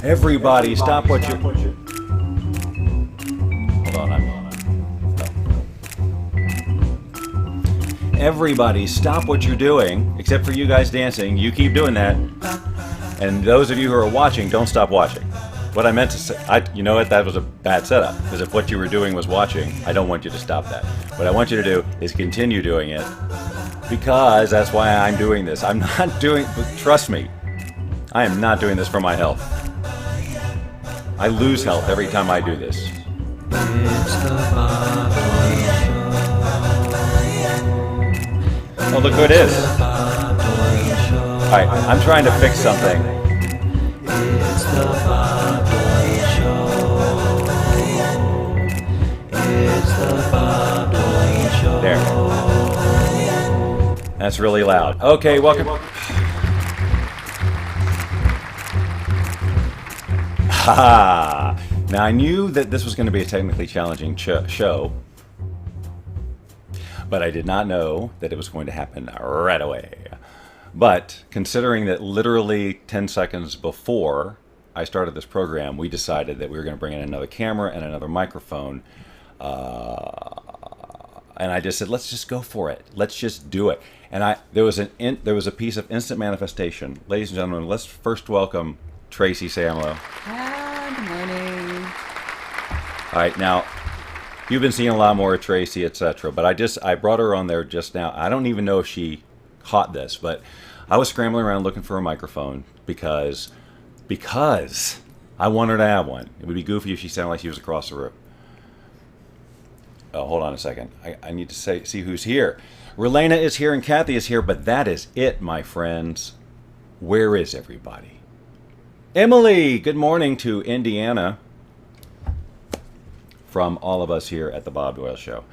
Everybody, stop what you're... Hold on. Everybody, stop what you're doing, except for you guys dancing. You keep doing that. And those of you who are watching, don't stop watching. What I meant to say, you know what, that was a bad setup. Because if what you were doing was watching, I don't want you to stop that. What I want you to do is continue doing it. Because that's why I'm doing this. I'm not doing, trust me, I am not doing this for my health. I lose health every time I do this. Oh, look who it is. Alright, I'm trying to fix something. It's the Bob Doyle Show. It's the Bob Doyle Show. There. That's really loud. Okay, welcome. Ha! Now I knew that this was going to be a technically challenging show, but I did not know that it was going to happen right away. But considering that literally 10 seconds before I started this program, we decided that we were going to bring in another camera and another microphone. And I just said, let's just go for it. Let's just do it. And there was a piece of instant manifestation. Ladies and gentlemen, let's first welcome Tracy Samlow. Good morning. All right, now, you've been seeing a lot more of Tracy, etc. But I brought her on there just now. I don't even know if she caught this, but I was scrambling around looking for a microphone because I want her to have one. It would be goofy if she sounded like she was across the room. Oh, hold on a second. I need to see who's here. Relena is here and Kathy is here, but that is it, my friends. Where is everybody? Emily, good morning to Indiana from all of us here at the Bob Doyle Show.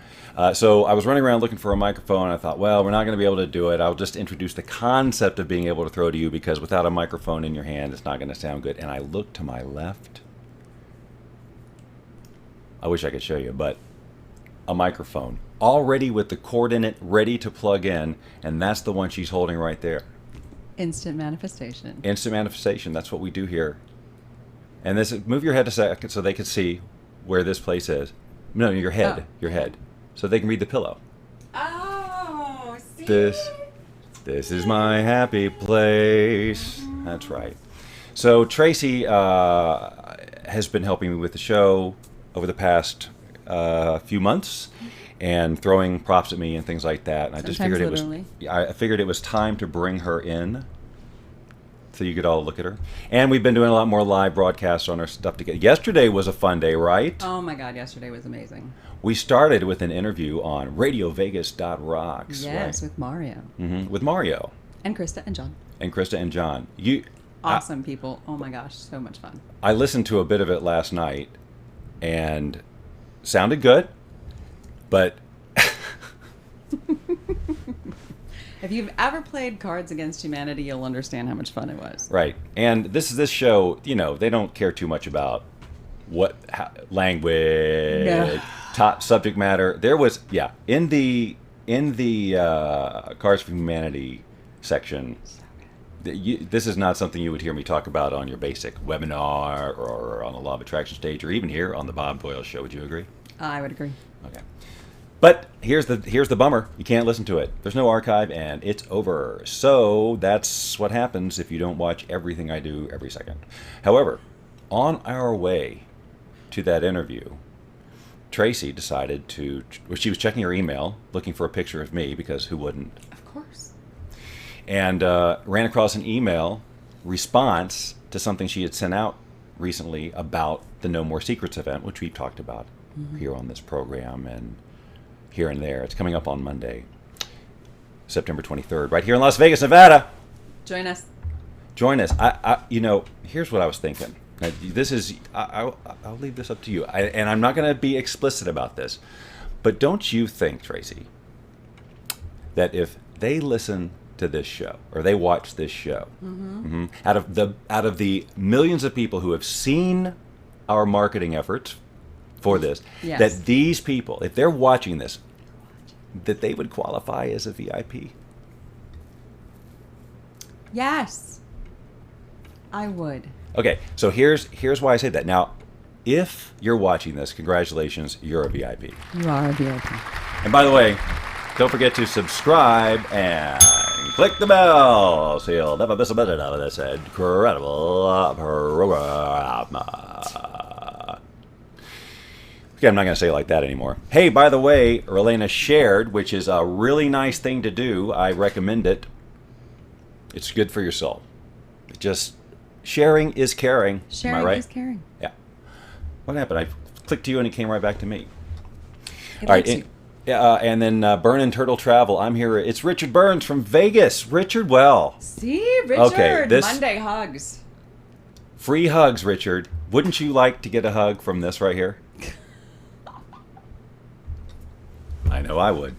So I was running around looking for a microphone, and I thought, well, we're not going to be able to do it. I'll just introduce the concept of being able to throw to you, because without a microphone in your hand, it's not going to sound good. And I looked to my left. I wish I could show you, but a microphone already with the cord in it, ready to plug in, and that's the one she's holding right there. Instant manifestation. Instant manifestation. That's what we do here. And this, move your head a second so they can see where this place is. No, your head. Oh. Your head. So they can read the pillow. Oh, see? This is my happy place. That's right. So Tracy has been helping me with the show over the past few months, and throwing props at me and things like that. And I just figured it was time to bring her in so you could all look at her. And we've been doing a lot more live broadcasts on our stuff together. Yesterday was a fun day, right? Oh my God, yesterday was amazing. We started with an interview on RadioVegas.rocks. Yes, right? with Mario. Mm-hmm. With Mario. And Krista and John. And Krista and John. Awesome people. Oh my gosh, so much fun. I listened to a bit of it last night, and sounded good, but If you've ever played Cards Against Humanity, you'll understand how much fun it was. right. And this show, they don't care too much about language, No. top subject matter. There was in the Cards for Humanity section. This is not something you would hear me talk about on your basic webinar or on the Law of Attraction stage, or even here on the Bob Doyle Show. Would you agree? I would agree. Okay. But here's the bummer. You can't listen to it. There's no archive, and it's over. So that's what happens if you don't watch everything I do every second. However, on our way to that interview, Tracy decided she was checking her email, looking for a picture of me, because who wouldn't? Of course. And ran across an email response to something she had sent out recently about the No More Secrets event, which we've talked about here on this program and here and there. It's coming up on Monday, September 23rd, right here in Las Vegas, Nevada. Join us. Join us. Here's what I was thinking. Now, I'll leave this up to you. And I'm not going to be explicit about this, but don't you think, Tracy, that if they listen to this show, or they watch this show, out of the millions of people who have seen our marketing efforts for this, Yes. that these people, if they're watching this, that they would qualify as a VIP? Yes. I would. Okay, so here's why I say that. Now, if you're watching this, congratulations, you're a VIP. You are a VIP. And by the way, don't forget to subscribe and click the bell so you'll never miss a minute of this incredible program. Okay, I'm not going to say it like that anymore. Hey, by the way, Relena shared, which is a really nice thing to do. I recommend it. It's good for your soul. Just sharing is caring. Sharing Am I right? is caring. Yeah. What happened? I clicked to you and it came right back to me. It All right. likes you. And then Burn and Turtle Travel. I'm here. It's Richard Burns from Vegas. Richard, well. See, Richard. Okay, this- Monday hugs. Free hugs, Richard. Wouldn't you like to get a hug from this right here? I know I would.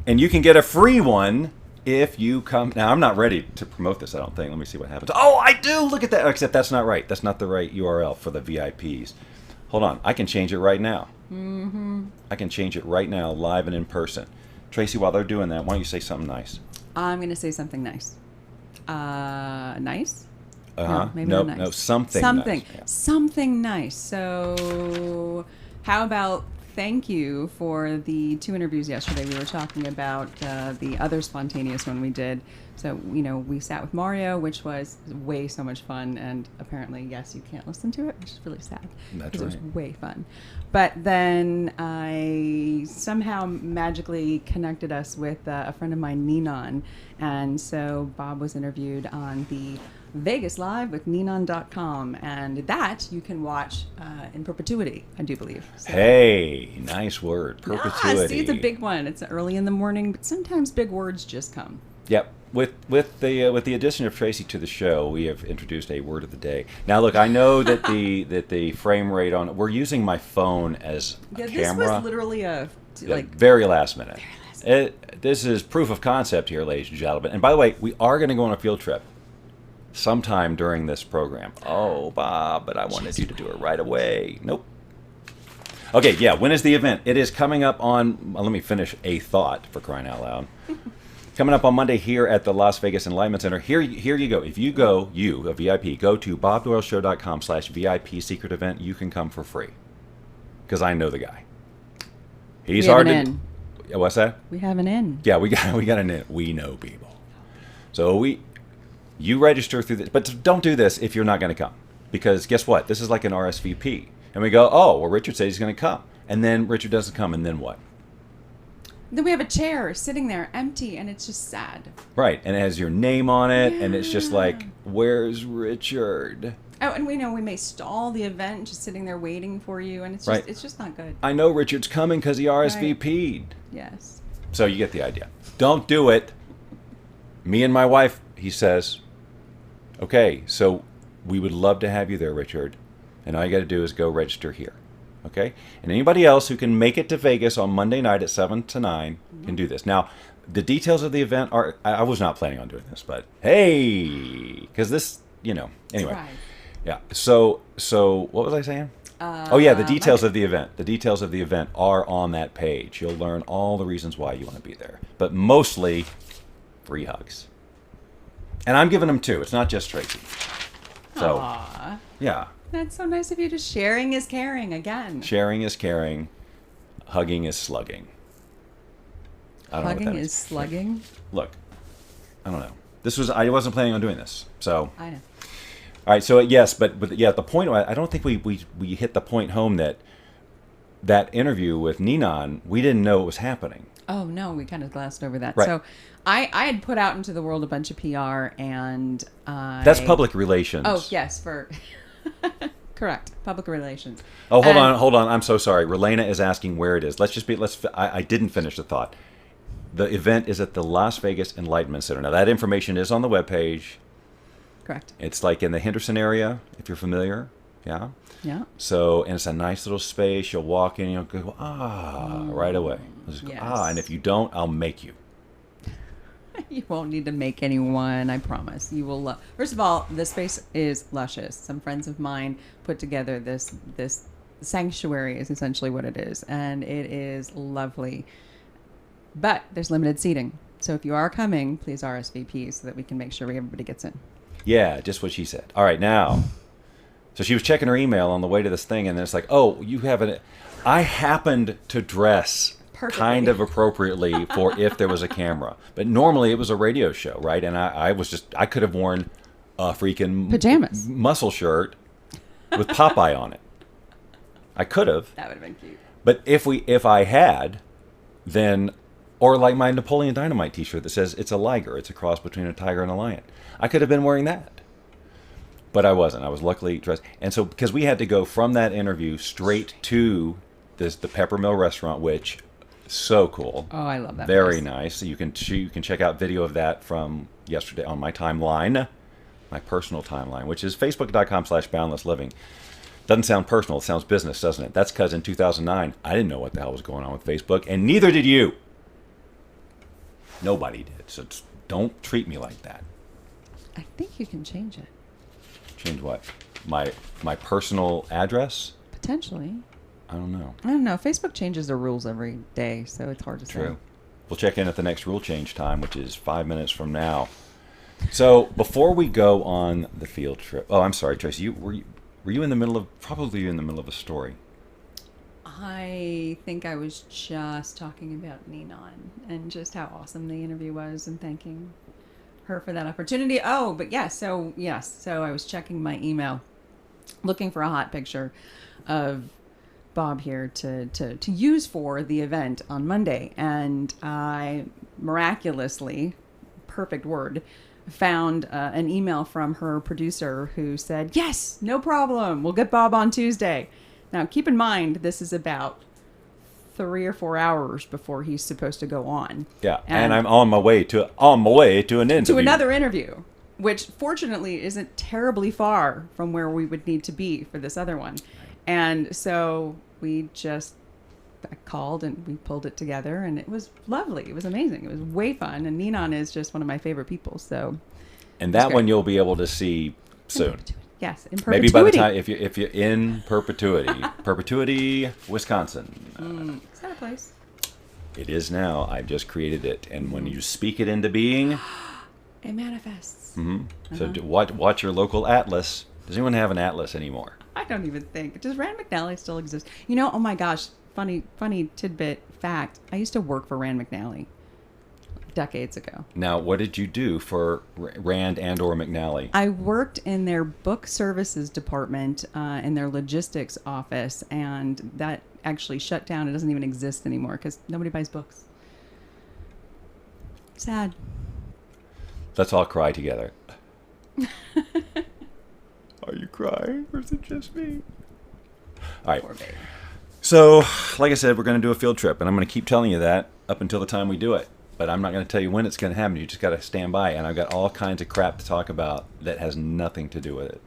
And you can get a free one if you come. Now, I'm not ready to promote this, I don't think. Let me see what happens. Oh, I do! Look at that. Except that's not right. That's not the right URL for the VIPs. Hold on. I can change it right now. Mm-hmm. I can change it right now, live and in person. Tracy, while they're doing that, why don't you say something nice? I'm going to say something nice. Nice? Uh-huh. No, maybe Nope, not nice. no, something Something. nice. Yeah. Something nice. So, how about thank you for the 2 interviews yesterday. We were talking about the other spontaneous one we did. So, we sat with Mario, which was way so much fun. And apparently, yes, you can't listen to it, which is really sad. That's Because it right. was way fun. But then I somehow magically connected us with a friend of mine, Ninon. And so Bob was interviewed on the Vegas Live with Ninon.com. And that you can watch in perpetuity, I do believe. So. Hey, nice word. Perpetuity. Ah, see, it's a big one. It's early in the morning, but sometimes big words just come. Yep. With the addition of Tracy to the show, we have introduced a word of the day. Now, look, I know that the frame rate on we're using my phone as a camera. This was literally Very last minute. This is proof of concept here, ladies and gentlemen. And by the way, we are going to go on a field trip sometime during this program. Oh, Bob, but I wanted you to do it right away. Nope. Okay, yeah. When is the event? It is coming up on. Let me finish a thought, for crying out loud. Coming up on Monday here at the Las Vegas Enlightenment Center. Here you go. If you go, a VIP, go to bobdoyleshow.com/VIP secret event. You can come for free. Because I know the guy. He's We have hard an to. in. What's that? We have an in. Yeah, we got an in. We know people. So you register through this, but don't do this if you're not going to come. Because guess what? This is like an RSVP. And we go, oh, well, Richard said he's going to come. And then Richard doesn't come, and then what? Then we have a chair sitting there empty, and it's just sad. Right, and it has your name on it, and it's just Yeah. like, where's Richard? Oh, and we know we may stall the event just sitting there waiting for you, and it's just Right. it's just not good. I know Richard's coming because he RSVP'd. Yes. So you get the idea. Don't do it. Me and my wife, he says, okay, so we would love to have you there, Richard, and all you got to do is go register here. Okay? And anybody else who can make it to Vegas on Monday night at 7 to 9 can do this. Now, the details of the event are, I was not planning on doing this, but hey, because this, anyway. Surprise. Yeah. So what was I saying? The details of the event. The details of the event are on that page. You'll learn all the reasons why you want to be there. But mostly, free hugs. And I'm giving them 2. It's not just Tracy. So, Aw. yeah. That's so nice of you. Just sharing is caring again. Sharing is caring. Hugging is slugging. I don't know what Hugging that is slugging. Look, I don't know. I wasn't planning on doing this. So, I know. all right. So yes, but yeah, the point. I don't think we hit the point home that interview with Ninon, we didn't know it was happening. Oh no, we kind of glassed over that. Right. So, I had put out into the world a bunch of PR, and That's public relations. Oh yes, for correct, public relations. Oh, hold And- on. I'm so sorry. Relena is asking where it is. I didn't finish the thought. The event is at the Las Vegas Enlightenment Center. Now, that information is on the webpage. Correct. It's like in the Henderson area, if you're familiar. Yeah. Yeah. So, and it's a nice little space. You'll walk in, you'll go, right away. You'll just go, Yes. and if you don't, I'll make you. You won't need to make anyone, I promise. You will love. First of all, the space is luscious. Some friends of mine put together this sanctuary is essentially what it is, and it is lovely. But there's limited seating. So if you are coming, please RSVP so that we can make sure everybody gets in. Yeah, just what she said. All right, now. So she was checking her email on the way to this thing, and then it's like, oh, you have an. I happened to dress Perfectly. kind of appropriately for if there was a camera, but normally it was a radio show, right? And I could have worn a freaking Pajamas. muscle shirt with Popeye on it. I could have. That would have been cute. But if I had, then, or like my Napoleon Dynamite T-shirt that says it's a liger, it's a cross between a tiger and a lion, I could have been wearing that. But I wasn't. I was luckily dressed, and so because we had to go from that interview straight to the Peppermill restaurant, which so cool. Oh, I love that. Very place. nice. So you can check out video of that from yesterday on my timeline, my personal timeline, which is facebook.com/boundlessliving. Doesn't sound personal. It sounds business, doesn't it? That's because in 2009, I didn't know what the hell was going on with Facebook, and neither did you. Nobody did. So don't treat me like that. I think you can change it. Change what? My personal address? Potentially. I don't know. I don't know. Facebook changes their rules every day, so it's hard to say. True. We'll check in at the next rule change time, which is 5 minutes from now. So before we go on the field trip, oh, I'm sorry, Tracy. Were you in the middle of a story? I think I was just talking about Ninon and just how awesome the interview was and thanking her for that opportunity. Oh, but yes. So I was checking my email, looking for a hot picture of Bob here to use for the event on Monday. And I miraculously, perfect word, found an email from her producer who said, yes, no problem. We'll get Bob on Tuesday. Now, keep in mind, this is about 3 or 4 hours before he's supposed to go on. Yeah, and I'm on my way to an interview. To another interview, which fortunately isn't terribly far from where we would need to be for this other one. And so I called and we pulled it together, and it was lovely. It was amazing. It was way fun, and Ninon is just one of my favorite people. So, and that one you'll be able to see soon. Yes, in perpetuity. Maybe by the time if you're in perpetuity, Wisconsin. Is that a place? It is now. I've just created it, and when you speak it into being, it manifests. Mm-hmm. So watch your local atlas. Does anyone have an atlas anymore? I don't even think. Does Rand McNally still exist? You know, oh my gosh, funny tidbit fact. I used to work for Rand McNally decades ago. Now, what did you do for Rand and or McNally? I worked in their book services department in their logistics office, and that actually shut down. It doesn't even exist anymore because nobody buys books. Sad. Let's all cry together. Are you crying, or is it just me? All right. Poor baby. So, like I said, we're going to do a field trip, and I'm going to keep telling you that up until the time we do it. But I'm not going to tell you when it's going to happen. You just got to stand by, and I've got all kinds of crap to talk about that has nothing to do with it.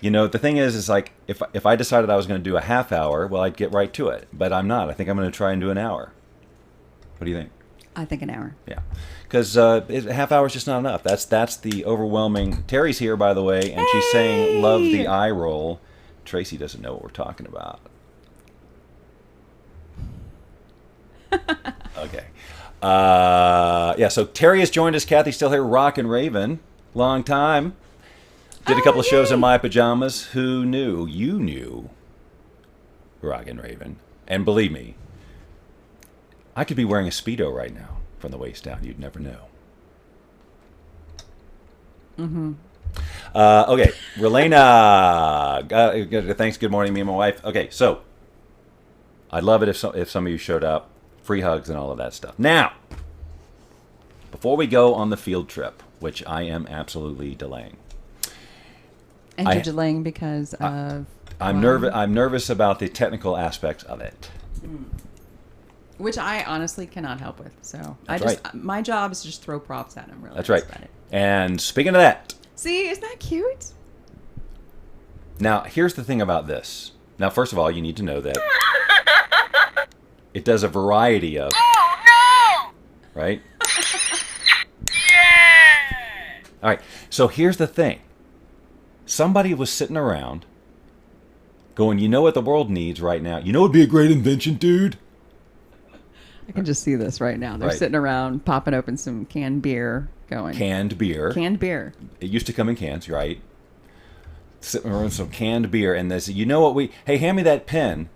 You know, the thing is like if I decided I was going to do a half hour, well, I'd get right to it. But I'm not. I think I'm going to try and do an hour. What do you think? I think an hour. Yeah, because a half hour is just not enough. That's the overwhelming. Terry's here, by the way, and she's saying, "Love the eye roll." Tracy doesn't know what we're talking about. Okay. Yeah, so Terry has joined us. Kathy's still here. Rock and Raven. Long time. Did a couple of shows in my pajamas. Who knew? You knew. Rock and Raven. And believe me, I could be wearing a Speedo right now from the waist down. You'd never know. Mm-hmm. Okay. Relena. Thanks. Good morning, me and my wife. Okay, so I'd love it if some of you showed up. Free hugs and all of that stuff. Now, before we go on the field trip, which I am absolutely delaying. And you're delaying because of... I'm nervous about the technical aspects of it. Which I honestly cannot help with. So That's my job is to just throw props at him. Really. That's right. And speaking of that... See, isn't that cute? Now, here's the thing about this. Now, first of all, you need to know that it does a variety of... Oh, no! Right? Yeah! All right, so here's the thing. Somebody was sitting around going, you know what the world needs right now? You know what would be a great invention, dude? I can just see this right now. They're Right. sitting around popping open some canned beer going. Canned beer. Canned beer. It used to come in cans, right? Sitting around some canned beer, and they said, "You know what? Hey, hand me that pen."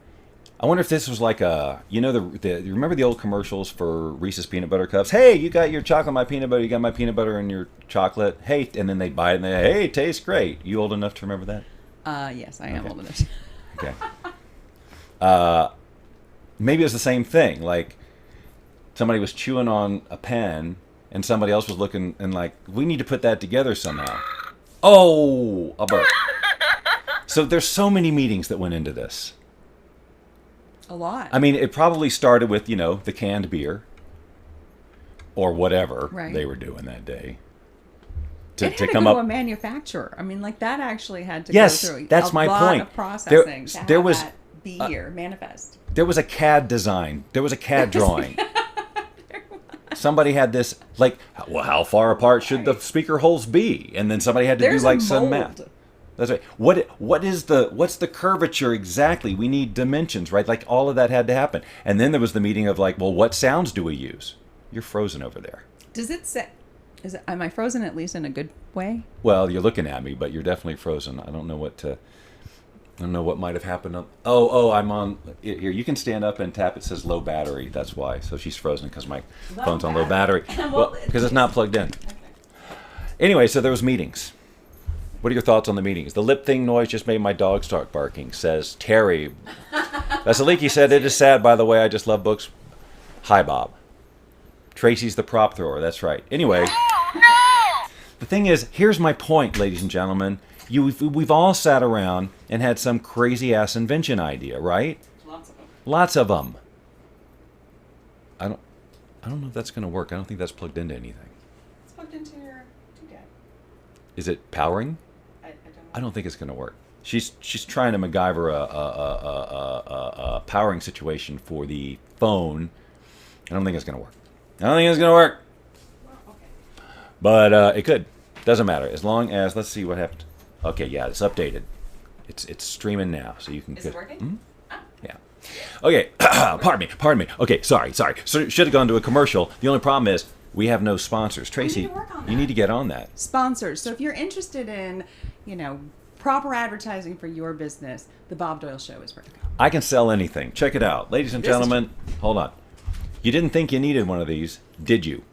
I wonder if this was like a, you remember the old commercials for Reese's peanut butter cups? Hey, you got your chocolate, my peanut butter. You got my peanut butter and your chocolate. Hey, and then they buy it and they, hey, it tastes great. You old enough to remember that? Yes, I am Okay. old enough. To... Okay. Maybe it was the same thing. Like somebody was chewing on a pen, and somebody else was looking and like, we need to put that together somehow. Oh, a burp. So there's so many meetings that went into this. A lot. I mean, it probably started with, the canned beer or whatever Right. they were doing that day. It had to come go up. to a manufacturer. I mean, like that actually had to Yes, go through that's a my lot point. of processing to There have was, that be here, manifest. There was a CAD design. There was a CAD drawing. Somebody had this, like, well, how far apart should the speaker holes be? And then somebody had to There's do like a some mold. math. That's right. What's the curvature exactly? We need dimensions, right? Like all of that had to happen. And then there was the meeting of like, well, what sounds do we use? You're frozen over there. Does it say? Am I frozen at least in a good way? Well, you're looking at me, but you're definitely frozen. I don't know what might have happened. I'm on here. You can stand up and tap. It says low battery. That's why. So she's frozen because my phone's on low battery. Well, because it's not plugged in. Anyway, so there was meetings. What are your thoughts on the meetings? The lip thing noise just made my dog start barking, says Terry. Vasiliki said, it is sad, by the way, I just love books. Hi, Bob. Tracy's the prop thrower, that's right. Anyway, the thing is, here's my point, ladies and gentlemen. We've all sat around and had some crazy-ass invention idea, right? Lots of them. Lots of them. I don't know if that's going to work. I don't think that's plugged into anything. It's plugged into your doodad. Is it powering? I don't think it's going to work. She's trying to MacGyver a powering situation for the phone. I don't think it's going to work. Well, okay. But it could. Doesn't matter. As long as, let's see what happened. Okay, yeah, it's updated. It's streaming now, so you can. Is it working? Mhm. Yeah. Okay. Pardon me. Okay, sorry. So should have gone to a commercial. The only problem is we have no sponsors. Tracy, need to work on you that. need to get on that. Sponsors. So if you're interested in, proper advertising for your business, the Bob Doyle Show is where to go. I can sell anything. Check it out. Ladies and This is gentlemen, hold on. You didn't think you needed one of these, did you?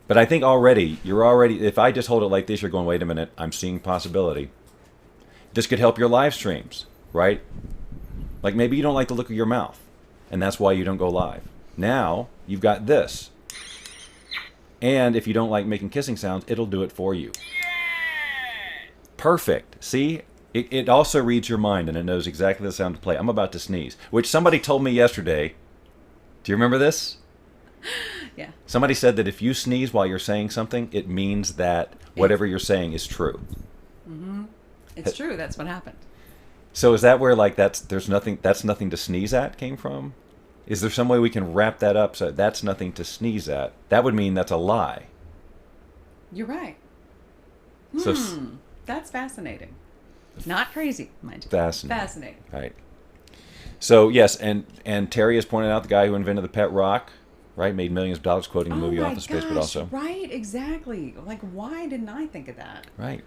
But I think if I just hold it like this, you're going, wait a minute, I'm seeing possibility. This could help your live streams, right? Like maybe you don't like the look of your mouth, and that's why you don't go live. Now, you've got this. And if you don't like making kissing sounds, it'll do it for you. Perfect. See? It also reads your mind, and it knows exactly the sound to play. I'm about to sneeze, which somebody told me yesterday. Do you remember this? Yeah. Somebody said that if you sneeze while you're saying something, it means that whatever you're saying is true. It's true. That's what happened. So is that where like that's nothing to sneeze at came from? Is there some way we can wrap that up so that's nothing to sneeze at? That would mean that's a lie. You're right. So That's fascinating. Not crazy, mind you. fascinating. Fascinating. Right. So yes, and Terry has pointed out the guy who invented the pet rock, right? Made millions of dollars quoting the movie my Office Space, but gosh, also right, exactly. Like, why didn't I think of that? right.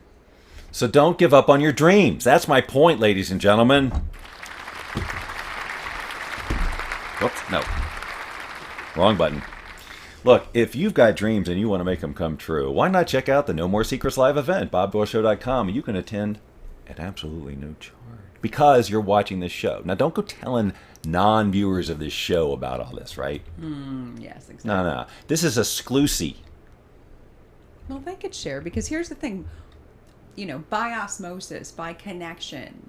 So don't give up on your dreams. That's my point, ladies and gentlemen. Whoops, no. Wrong button. Look, if you've got dreams and you want to make them come true, why not check out the No More Secrets live event, BobDoyleShow.com. You can attend at absolutely no charge because you're watching this show. Now, don't go telling non-viewers of this show about all this, right? Yes, exactly. No. This is exclusive. Well, they could share because here's the thing, by osmosis, by connection,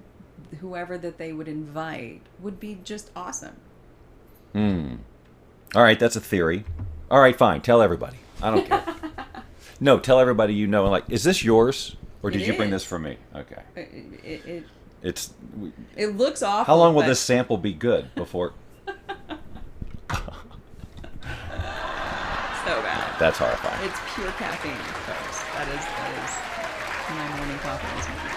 whoever that they would invite would be just awesome. All right, that's a theory. All right, fine. Tell everybody. I don't care. No, tell everybody you know. Like, is this yours, or did It you bring is. this for me? Okay. It looks awful. How long will but this sample be good before? So bad. That's horrifying. It's pure caffeine, folks. That is my morning coffee this morning.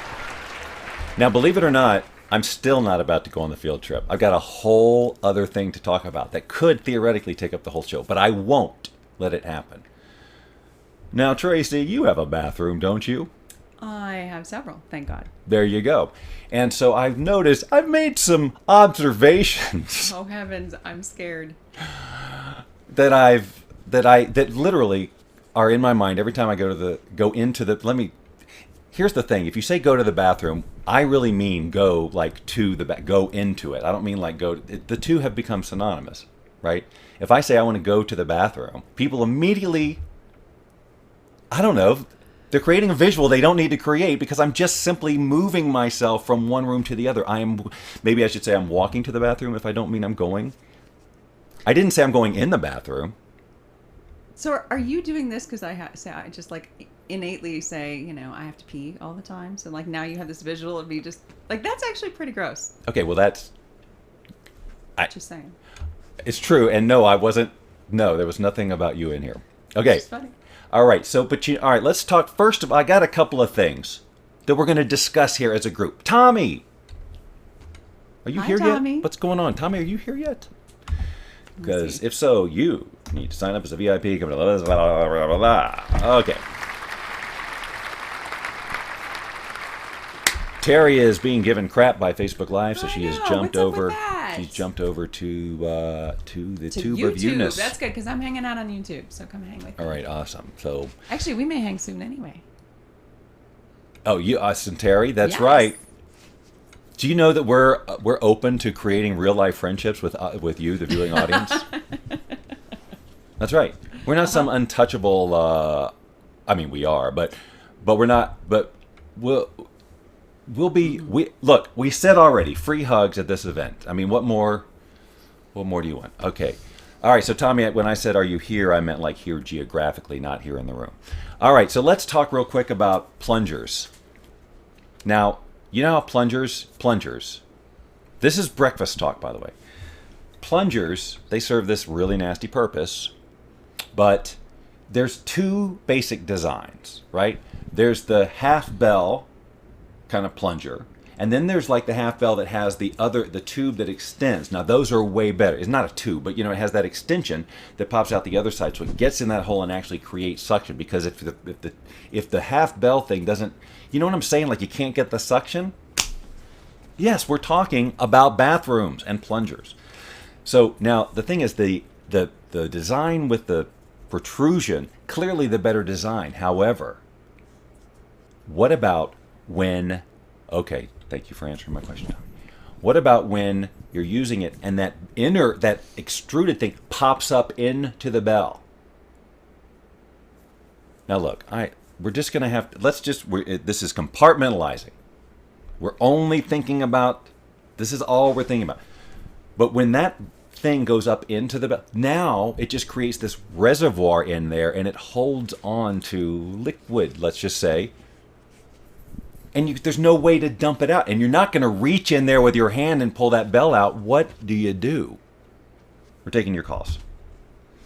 Now, believe it or not, I'm still not about to go on the field trip. I've got a whole other thing to talk about that could theoretically take up the whole show, but I won't let it happen. Now, Tracy, you have a bathroom, don't you? I have several, thank God. There you go. And so I've noticed, I've made some observations Oh heavens, I'm scared. that literally are in my mind every time I go into the. Here's the thing: if you say go to the bathroom, I really mean go like go into it. I don't mean like go. The two have become synonymous, right? If I say I want to go to the bathroom, people immediately, I don't know, they're creating a visual they don't need to create because I'm just simply moving myself from one room to the other. Maybe I should say I'm walking to the bathroom if I don't mean I'm going. I didn't say I'm going in the bathroom. So are you doing this because I just like innately say, I have to pee all the time? So like now you have this visual of me just like, that's actually pretty gross. Okay, well Just saying. it's true. And no, I wasn't. No, there was nothing about you in here. Okay. It's funny. All right. So, all right. Let's talk first of all. I got a couple of things that we're going to discuss here as a group. Tommy, are you Hi, here Tommy. yet? What's going on, Tommy? Are you here yet? Because if so, you need to sign up as a VIP. Blah, blah, blah, blah, blah. Okay. Terry is being given crap by Facebook Live, so she has jumped over. She's jumped over to the tube of Eunice. That's good because I'm hanging out on YouTube, so come hang with me. All right, awesome. So Actually, we may hang soon anyway. oh, us and Terry. That's Yes. right. Do you know that we're open to creating real life friendships with you, the viewing audience? That's right. We're not some untouchable. I mean, we are, but we're not. But we'll be. We said already free hugs at this event. I mean, what more? What more do you want? Okay. All right. So Tommy, when I said "Are you here?" I meant like here geographically, not here in the room. All right. So let's talk real quick about plungers. Now. You know how plungers, this is breakfast talk, by the way. Plungers, they serve this really nasty purpose, but there's two basic designs, right? There's the half bell kind of plunger, and then there's like the half bell that has the tube that extends. Now those are way better. It's not a tube, but it has that extension that pops out the other side, so it gets in that hole and actually creates suction. Because if the half bell thing doesn't, you know what I'm saying? Like you can't get the suction. Yes, we're talking about bathrooms and plungers. So now the thing is the design with the protrusion, clearly the better design. However, what about when? Okay, thank you for answering my question, Tommy. What about when you're using it and that extruded thing pops up into the bell? Now look, we're just going to have to, this is compartmentalizing. We're only thinking about, this is all we're thinking about. But when that thing goes up into the bell, now it just creates this reservoir in there and it holds on to liquid, let's just say. And there's no way to dump it out. And you're not going to reach in there with your hand and pull that bell out. What do you do? We're taking your calls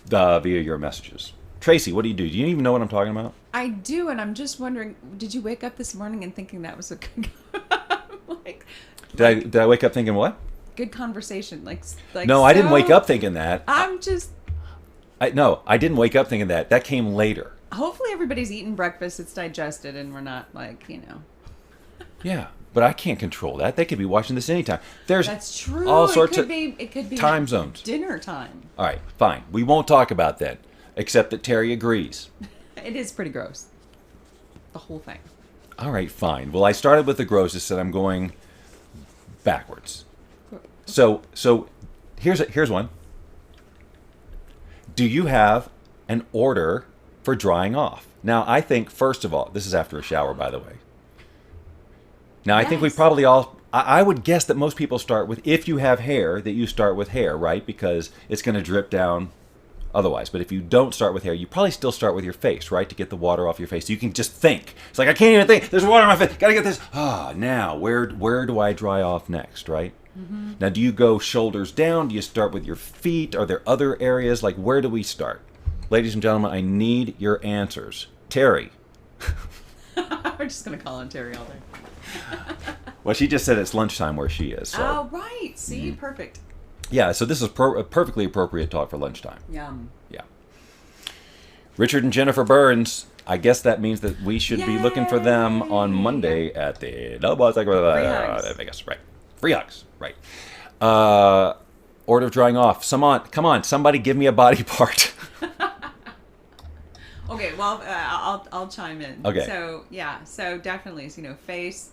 via your messages. Tracy, what do? Do you even know what I'm talking about? I do, and I'm just wondering, did you wake up this morning and thinking that was a good Did I wake up thinking what? good conversation? No, I didn't wake up thinking that. I didn't wake up thinking that. That came later. Hopefully everybody's eaten breakfast, it's digested, and we're not Yeah, but I can't control that. They could be watching this anytime. That's true. All sorts it could be time zones. Dinner time. All right, fine. We won't talk about that, except that Terry agrees. It is pretty gross. The whole thing. All right, fine. Well, I started with the grossest, and I'm going backwards. So here's one. Do you have an order for drying off? Now, I think, first of all, this is after a shower, by the way. Now, I think we probably all, I would guess that most people start with, if you have hair, that you start with hair, right? Because it's going to drip down otherwise. But if you don't start with hair, you probably still start with your face, right? To get the water off your face. So you can just think. It's like, I can't even think. There's water on my face. Got to get this. Now, where do I dry off next, right? Mm-hmm. Now, do you go shoulders down? Do you start with your feet? Are there other areas? Like, where do we start? Ladies and gentlemen, I need your answers. Terry. We're just going to call on Terry all day. Well, she just said it's lunchtime where she is. So. Oh, right. See, perfect. Yeah, so this is a perfectly appropriate talk for lunchtime. Yum. Yeah. Richard and Jennifer Burns. I guess that means that we should be looking for them on Monday at the Vegas. Right. Free hugs. Right. Order of drying off. Come on. Somebody give me a body part. Okay, well, I'll chime in. Okay. So definitely, face,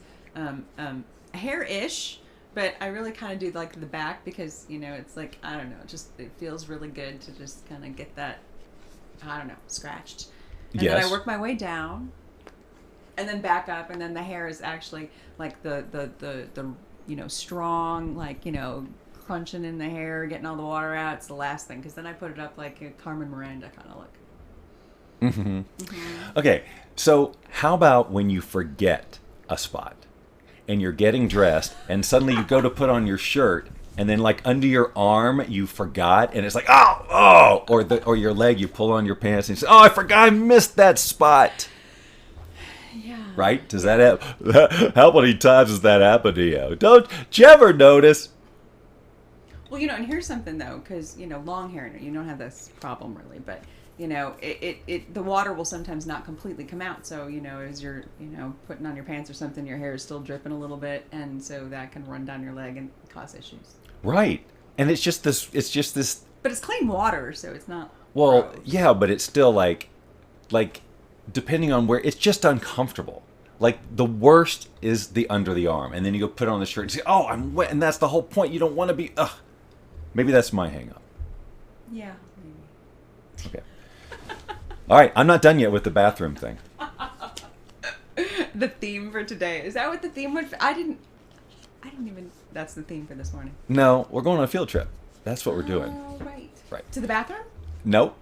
hair-ish, but I really kind of do like the back because, it's like, I don't know, it feels really good to just kind of get that, I don't know, scratched. And then I work my way down and then back up, and then the hair is actually like the strong, like, crunching in the hair, getting all the water out. It's the last thing, because then I put it up like a Carmen Miranda kind of look. Mm-hmm. Mm-hmm. Okay, so how about when you forget a spot and you're getting dressed and suddenly you go to put on your shirt and then like under your arm you forgot and it's like or your leg, you pull on your pants and you say, I forgot, I missed that spot. Yeah. Right? Does that happen? How many times does that happen to you? Don't you ever notice? Well, and here's something though, because long hair, you don't have this problem really, but the water will sometimes not completely come out. So, as you're, putting on your pants or something, your hair is still dripping a little bit. And so that can run down your leg and cause issues. Right. And it's just this. But it's clean water, so it's not. Well, gross. yeah, but it's still like, depending on where, it's just uncomfortable. Like, the worst is the under the arm. And then you go put on the shirt and say, I'm wet. And that's the whole point. You don't want to be, Maybe that's my hang up. Yeah, maybe. Okay. All right, I'm not done yet with the bathroom thing. The theme for today. Is that what the theme would... I didn't even... That's the theme for this morning. No, we're going on a field trip. That's what we're doing. Oh, right. Right. To the bathroom? Nope.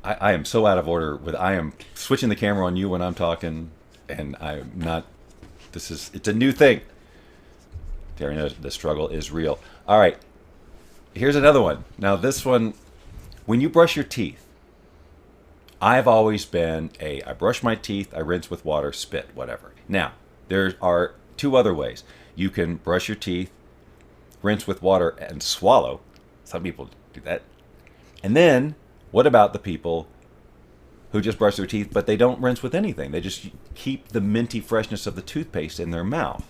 I am so out of order with... I am switching the camera on you when I'm talking, and I'm not... It's a new thing. Terry knows the struggle is real. All right. Here's another one. Now, this one... When you brush your teeth, I've always been I brush my teeth, I rinse with water, spit, whatever. Now, there are two other ways. You can brush your teeth, rinse with water, and swallow. Some people do that. And then, what about the people who just brush their teeth, but they don't rinse with anything? They just keep the minty freshness of the toothpaste in their mouth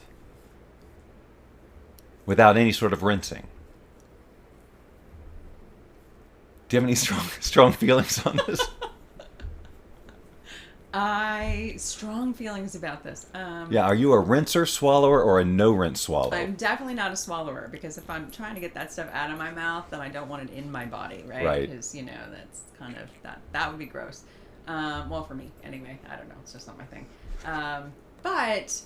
without any sort of rinsing. Do you have any strong feelings on this? Strong feelings about this. Yeah, are you a rinser swallower or a no rinse swallower? I'm definitely not a swallower, because if I'm trying to get that stuff out of my mouth, then I don't want it in my body, right? Right. Because that's kind of that would be gross. Well, for me anyway. I don't know. It's just not my thing. But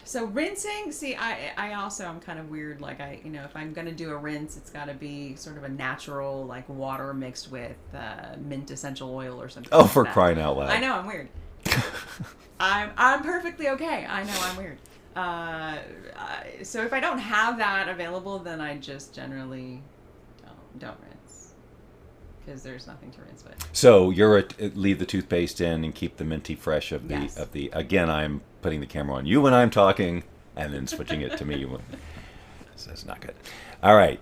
so rinsing. See, I also am kind of weird. Like if I'm gonna do a rinse, it's got to be sort of a natural, like water mixed with mint essential oil or something. Oh, like for that. crying out loud! I know I'm weird. I'm perfectly okay. I know I'm weird. So if I don't have that available, then I just generally don't rinse, because there's nothing to rinse with. So you're leave the toothpaste in and keep the minty fresh of the Yes. Again, I'm putting the camera on you when I'm talking, and then switching it to me. That's not good. All right.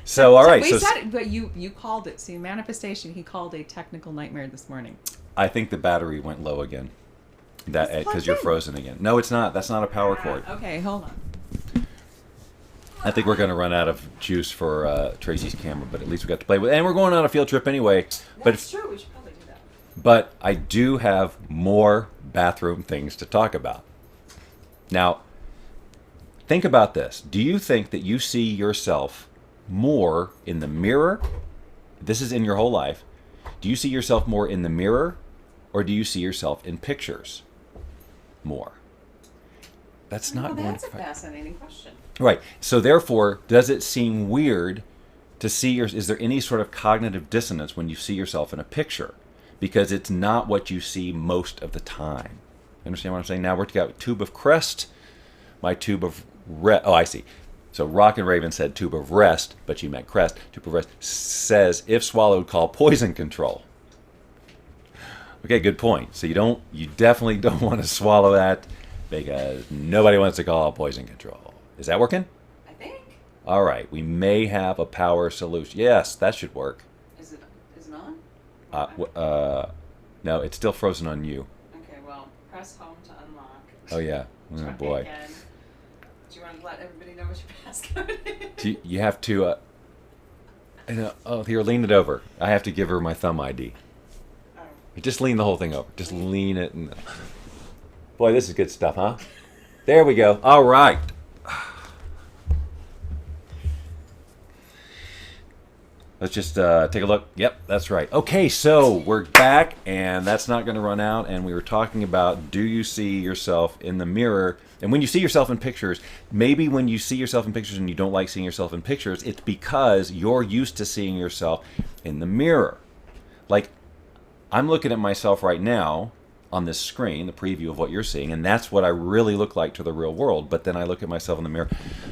So all right. We said it, but you called it. See, manifestation. He called a technical nightmare this morning. I think the battery went low again. That It's because you're plugged in. frozen again. No, it's not. That's not a power cord. Okay, hold on. I think we're going to run out of juice for Tracy's camera, but at least we got to play with. And we're going on a field trip anyway. That's true. We should probably do that. But I do have more bathroom things to talk about. Now, think about this. Do you think that you see yourself more in the mirror? This is in your whole life. Do you see yourself more in the mirror, or do you see yourself in pictures more? That's not Well, going that's a to... fascinating question. Right. So therefore, does it seem weird to see is there any sort of cognitive dissonance when you see yourself in a picture? Because it's not what you see most of the time. You understand what I'm saying? Now we're got tube of Crest, my tube of oh, I see. So Rock and Raven said tube of rest, but she meant Crest. Tube of rest says, if swallowed, call poison control. Okay, good point. So you definitely don't want to swallow that. because nobody wants to call poison control. Is that working? I think. All right, we may have a power solution. Yes, that should work. Is it on? No, it's still frozen on you. Okay, well, press home to unlock. Oh yeah. Oh Try boy. again. Do you want to let everybody know what your passcode is? You have to. Oh, here, lean it over. I have to give her my thumb ID. Oh. Just lean the whole thing over. Just lean it. And boy, this is good stuff, huh? There we go. All right. Let's just take a look. Yep, that's right. Okay, so we're back, and that's not going to run out. And we were talking about, do you see yourself in the mirror? And when you see yourself in pictures, maybe when you see yourself in pictures and you don't like seeing yourself in pictures, it's because you're used to seeing yourself in the mirror. Like, I'm looking at myself right now on this screen, the preview of what you're seeing, and that's what I really look like to the real world. But then I look at myself in the mirror.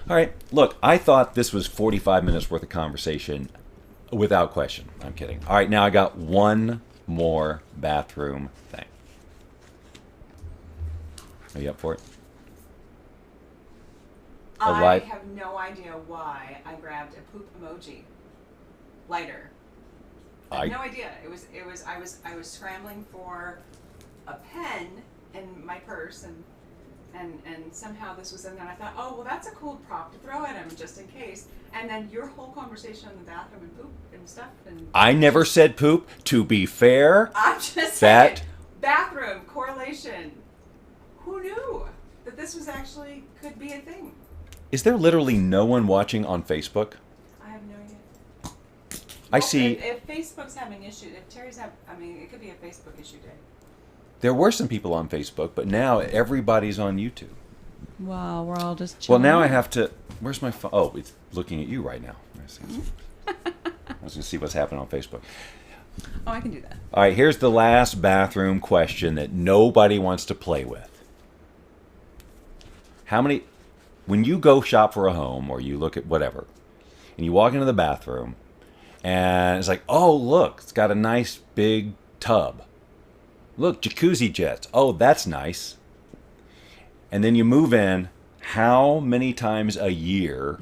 All right, look, I thought this was 45 minutes worth of conversation. Without question. I'm kidding. All right, now I got one more bathroom thing. Are you up for it? I have no idea why I grabbed a poop emoji lighter. I have no idea. I was scrambling for a pen in my purse and somehow this was in there and I thought, oh well, that's a cool prop to throw at him just in case. And then your whole conversation in the bathroom and poop and stuff and I never said poop. To be fair, I'm just saying, bathroom correlation. Who knew that this was actually could be a thing? Is there literally no one watching on Facebook? I have no idea. I see. If Facebook's having issues, if Terry's it could be a Facebook issue day. There were some people on Facebook, but now everybody's on YouTube. Wow, we're all just Well, chilling. now I have to. Where's my phone? Oh, it's looking at you right now. I was going to see what's happening on Facebook. Oh, I can do that. All right, here's the last bathroom question that nobody wants to play with. When you go shop for a home or you look at whatever, and you walk into the bathroom, and it's like, oh, look, it's got a nice big tub. Look, jacuzzi jets. Oh, that's nice. And then you move in, how many times a year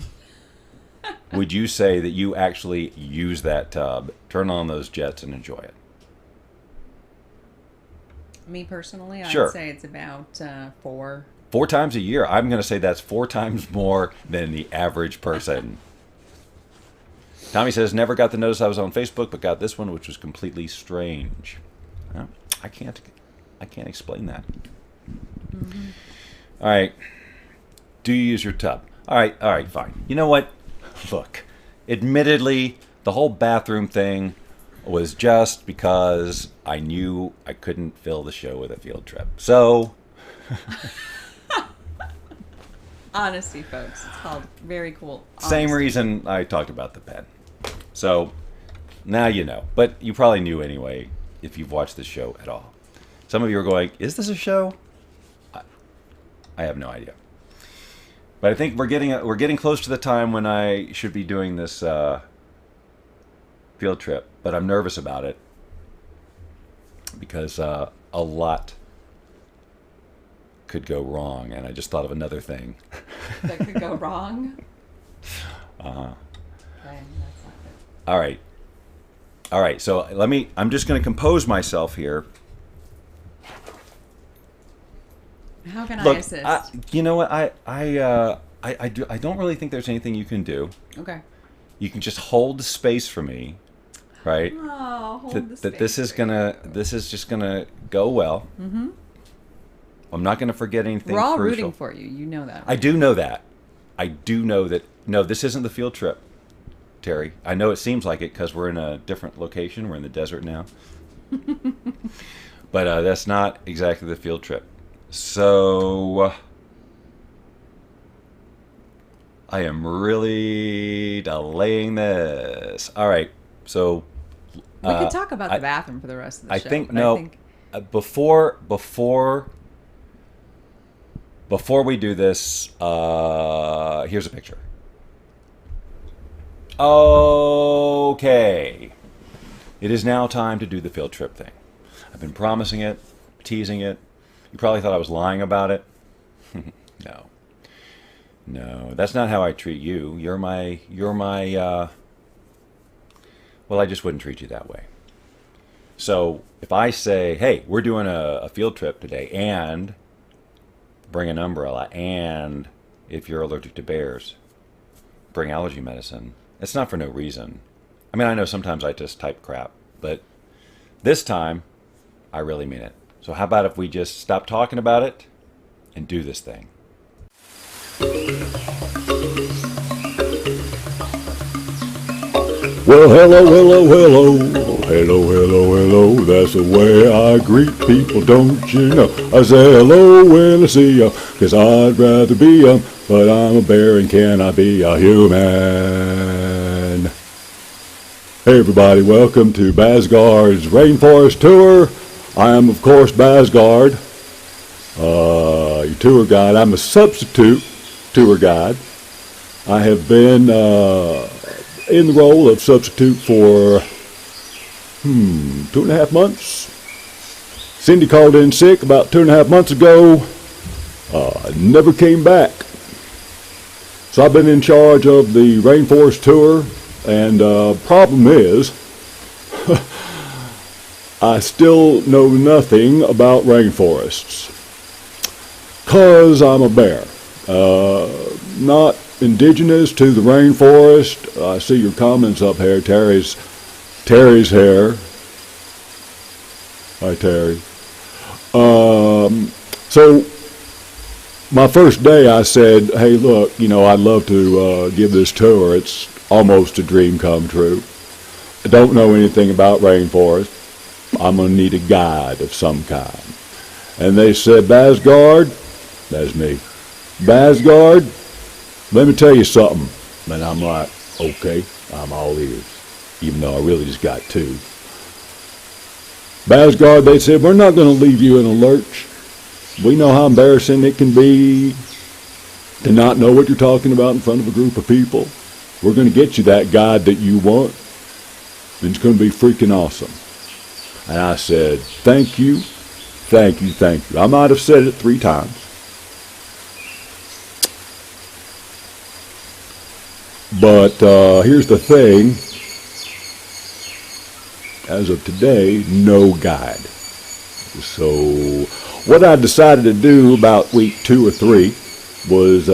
would you say that you actually use that tub, turn on those jets, and enjoy it? Me personally, Sure. I'd say it's about 4. 4 times a year. I'm going to say that's 4 times more than the average person. Tommy says, never got the notice I was on Facebook, but got this one, which was completely strange. Well, I can't explain that. Mm-hmm. All right. Do you use your tub? All right, fine. You know what? Look, admittedly, the whole bathroom thing was just because I knew I couldn't fill the show with a field trip. So... Honesty, folks. It's called very cool. Same Honesty. reason I talked about the pen. So, now you know. But you probably knew anyway if you've watched this show at all. Some of you are going, is this a show? I have no idea. But I think we're getting close to the time when I should be doing this field trip. But I'm nervous about it because a lot could go wrong, and I just thought of another thing. That could go wrong. Uh-huh. Okay, that's not good. All right. So I'm just going to compose myself here. How can I Look, assist? you know what? I don't really think there's anything you can do. Okay. You can just hold the space for me, right? Oh, hold the That this is just gonna go well. Mm-hmm. I'm not gonna forget anything. We're all crucial. rooting for you. You know that. I do know that. I do know that. No, this isn't the field trip, Terry. I know it seems like it because we're in a different location. We're in the desert now. But that's not exactly the field trip. So I am really delaying this. All right. So we could talk about the bathroom for the rest of the show. Before we do this, here's a picture. Okay. It is now time to do the field trip thing. I've been promising it, teasing it. You probably thought I was lying about it. No. No, that's not how I treat you. Well, I just wouldn't treat you that way. So if I say, hey, we're doing a field trip today and bring an umbrella, and if you're allergic to bears, bring allergy medicine, it's not for no reason. I mean, I know sometimes I just type crap, but this time I really mean it. So how about if we just stop talking about it and do this thing? Well, hello, that's the way I greet people, don't you know? I say hello when I see ya, 'cause I'd rather be but I'm a bear and can I be a human? Hey everybody, welcome to Basgard's Rainforest Tour. I am, of course, Basgard, your tour guide. I'm a substitute tour guide. I have been in the role of substitute for 2.5 months. Cindy called in sick about 2.5 months ago. Never came back. So I've been in charge of the Rainforest Tour, and problem is I still know nothing about rainforests, 'cause I'm a bear. Not indigenous to the rainforest. I see your comments up here. Terry's hair. Hi, Terry. So my first day I said, hey, look, I'd love to give this tour. It's almost a dream come true. I don't know anything about rainforest. I'm going to need a guide of some kind. And they said, Basgard, that's me. Basgard, let me tell you something. And I'm like, okay, I'm all ears, even though I really just got two. Basgard, they said, we're not going to leave you in a lurch. We know how embarrassing it can be to not know what you're talking about in front of a group of people. We're going to get you that guide that you want, and it's going to be freaking awesome. And I said, thank you, thank you, thank you. I might have said it 3 times. But here's the thing. As of today, no guide. So what I decided to do about week 2 or 3 was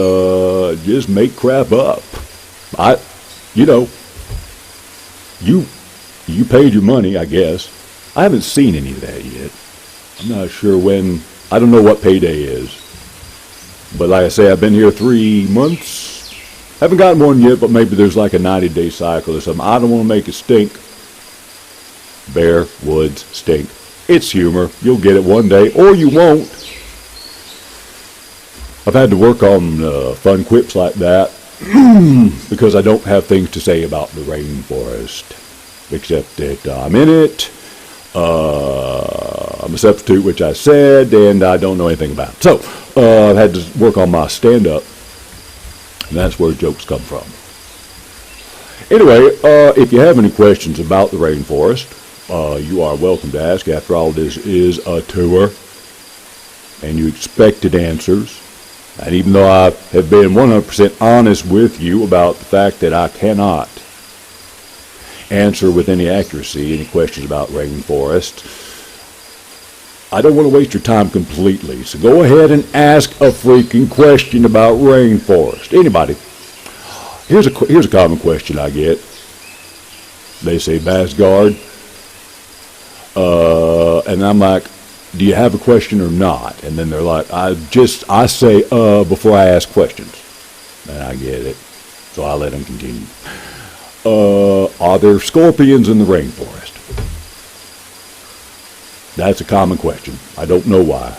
just make crap up. You paid your money, I guess. I haven't seen any of that yet. I'm not sure when. I don't know what payday is. But like I say, I've been here 3 months. Haven't gotten one yet, but maybe there's like a 90-day cycle or something. I don't want to make it stink. Bear, woods, stink. It's humor. You'll get it one day, or you won't. I've had to work on fun quips like that because I don't have things to say about the rainforest, except that I'm in it. I'm a substitute, which I said, and I don't know anything about it. So I've had to work on my stand-up, and that's where jokes come from. Anyway, if you have any questions about the rainforest, you are welcome to ask. After all, this is a tour, and you expected answers. And even though I have been 100% honest with you about the fact that I cannot answer with any accuracy any questions about rainforest, I don't want to waste your time completely. So go ahead and ask a freaking question about rainforest. Anybody. Here's a common question I get. They say, Basgard, and I'm like, do you have a question or not? And then they're like, I say before I ask questions. And I get it. So I let them continue. Are there scorpions in the rainforest? That's a common question. I don't know why.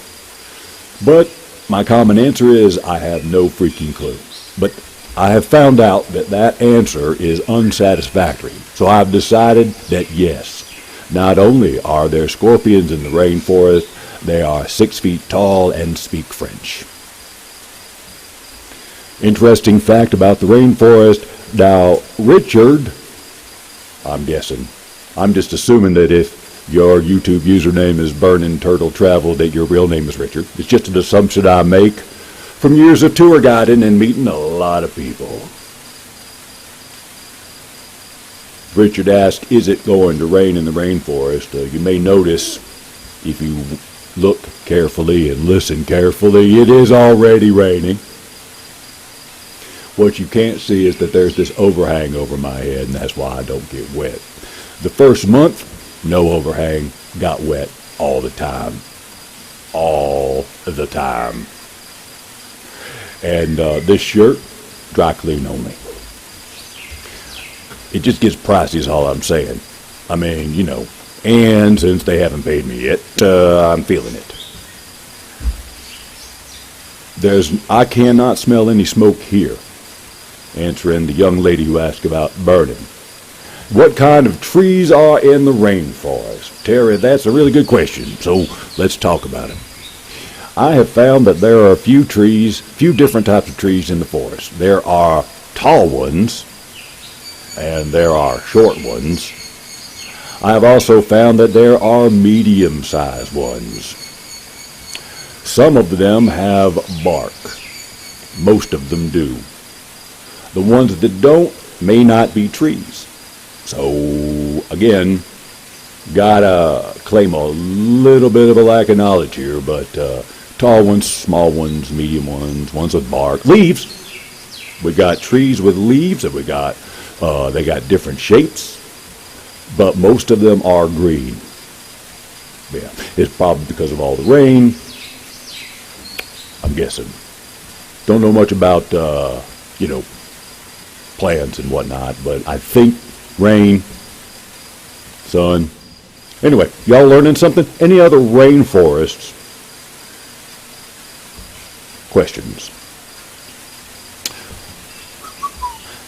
But my common answer is I have no freaking clue. But I have found out that that answer is unsatisfactory. So I've decided that yes, not only are there scorpions in the rainforest, they are 6 feet tall and speak French. Interesting fact about the rainforest. Now, Richard, I'm guessing, I'm just assuming that if your YouTube username is Burning Turtle Travel, that your real name is Richard. It's just an assumption I make. from years of tour guiding and meeting a lot of people. Richard asked, is it going to rain in the rainforest? You may notice, if you look carefully and listen carefully, it is already raining. What you can't see is that there's this overhang over my head, and that's why I don't get wet. The first month, no overhang, got wet all the time. All the time. And this shirt, dry clean only. It just gets pricey is all I'm saying. I mean, you know, and since they haven't paid me yet, I'm feeling it. I cannot smell any smoke here. Answering the young lady who asked about burning. What kind of trees are in the rainforest? Terry, that's a really good question, so let's talk about it. I have found that there are a few different types of trees in the forest. There are tall ones, and there are short ones. I have also found that there are medium-sized ones. Some of them have bark. Most of them do. The ones that don't may not be trees. So, again, gotta claim a little bit of a lack of knowledge here, but tall ones, small ones, medium ones with bark. Leaves. We got trees with leaves, and we got they got different shapes, but most of them are green. Yeah, it's probably because of all the rain, I'm guessing. Don't know much about, plants and whatnot, but I think rain, sun. Anyway, y'all learning something? Any other rainforests questions?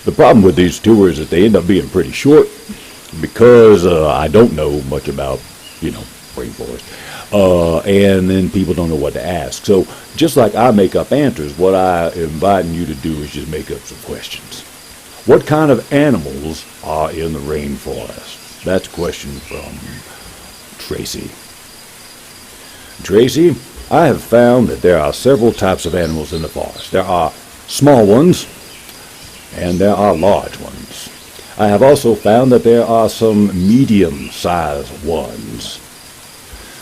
The problem with these tours is they end up being pretty short because I don't know much about, rainforest. And then people don't know what to ask. So just like I make up answers, what I am inviting you to do is just make up some questions. What kind of animals are in the rainforest? That's a question from Tracy. Tracy, I have found that there are several types of animals in the forest. There are small ones, and there are large ones. I have also found that there are some medium-sized ones.